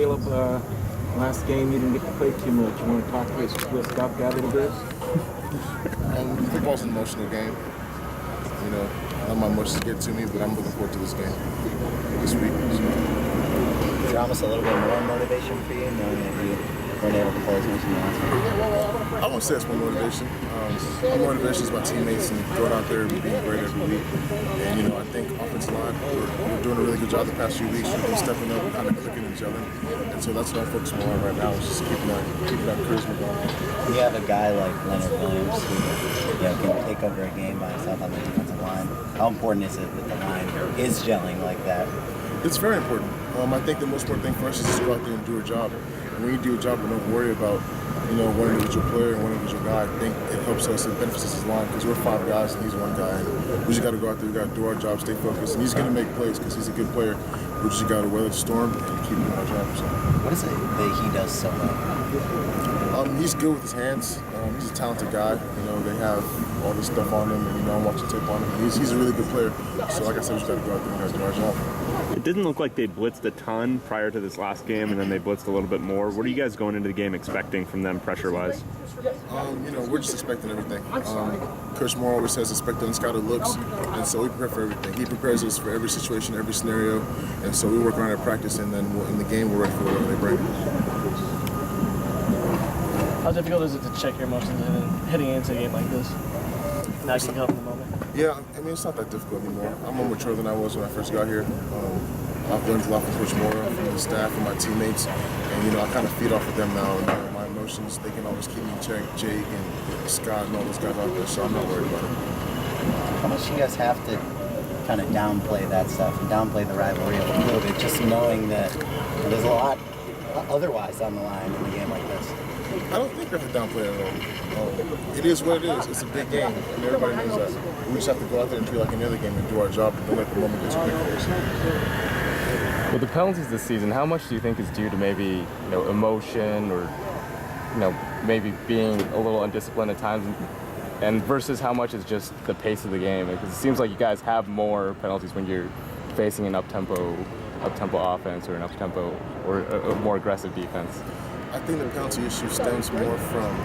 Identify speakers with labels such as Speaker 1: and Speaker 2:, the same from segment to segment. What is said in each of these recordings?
Speaker 1: Caleb, last game you didn't get to play too much. You want to talk to us about that a little bit?
Speaker 2: Football's an emotional game. You know, I let my emotions get to me, but I'm looking forward to this game this week.
Speaker 3: Is there almost a little bit more motivation for you knowing that you weren't able to play as much in the last one?
Speaker 2: I won't say it's my motivation. My motivation is my teammates and going out there and being great every week. And, you know, I think offensive line, we're doing a really good job the past few weeks. We've been stepping up, kind of clicking each other. And so that's what I'm focusing on right now, is just keeping that charisma going.
Speaker 3: When you have a guy like Leonard Williams who can take over a game by himself on the defensive line, how important is it that the line is gelling like that?
Speaker 2: It's very important. I think the most important thing for us is just go out there and do our job. And when you do a job and don't worry about, you know, one individual player and one individual guy, I think it helps us, it benefits us as a line, because we're 5 guys and he's 1 guy. And we just got to go out there, we got to do our job, stay focused. And he's going to make plays because he's a good player. We just got to weather the storm and keep doing our job. So.
Speaker 3: What is it that he does so well?
Speaker 2: He's good with his hands. He's a talented guy. You know, they have all this stuff on him, and, you know, I'm watching tape on him. He's a really good player. So, like I said, we just got to go out there and we got to do our job.
Speaker 4: It didn't look like they blitzed a ton prior to this last game, and then they blitzed a little bit more. What are you guys going into the game expecting from them pressure-wise?
Speaker 2: You know, we're just expecting everything. Coach Moore always says expect unscouted looks, and so we prepare for everything. He prepares us for every situation, every scenario, and so we work on it at practice, and then in the game we're ready for whatever they bring.
Speaker 5: How difficult is it to check your emotions heading into a game like this? Now you can help in the moment.
Speaker 2: Yeah, I mean, it's not that difficult anymore. I'm more mature than I was when I first got here. I've learned a lot from Coach Moore, from the staff, and my teammates, and, you know, I kind of feed off of them now. And, you know, my emotions, they can always keep me in check. Jake and Scott and all those guys out there, so I'm not worried about it.
Speaker 3: How much do you guys have to kind of downplay that stuff and downplay the rivalry a little bit, just knowing that there's a lot otherwise on the line in a game like this?
Speaker 2: I don't think we have to downplay it at all. It is what it is. It's a big game, and everybody knows that. We just have to go out there and treat it like any other game and do our job and don't let the moment get too quick for us.
Speaker 6: With the penalties this season, how much do you think is due to maybe, you know, emotion or, you know, maybe being a little undisciplined at times, and versus how much is just the pace of the game? Because it seems like you guys have more penalties when you're facing an up-tempo offense or an up-tempo or a more aggressive defense.
Speaker 2: I think the penalty issue stems more from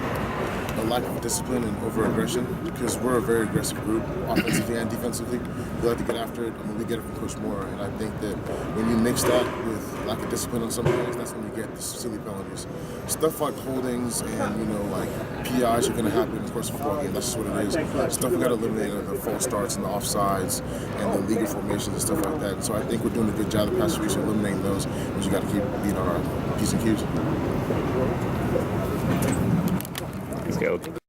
Speaker 2: a lack of discipline and over-aggression, because we're a very aggressive group, offensively and defensively. We like to get after it. I mean, we get it from Coach Moore, and I think that when you mix that with lack of discipline on some things, that's when you get the silly penalties. Stuff like holdings and, you know, like PIs are going to happen, of course, in a football game. That's just what it is. Stuff we got to eliminate are the false starts and the offsides and the legal formations and stuff like that. And so I think we're doing a good job the past few weeks of eliminating those, but you got to keep beating on our P's and Q's.
Speaker 4: Thanks, Caleb.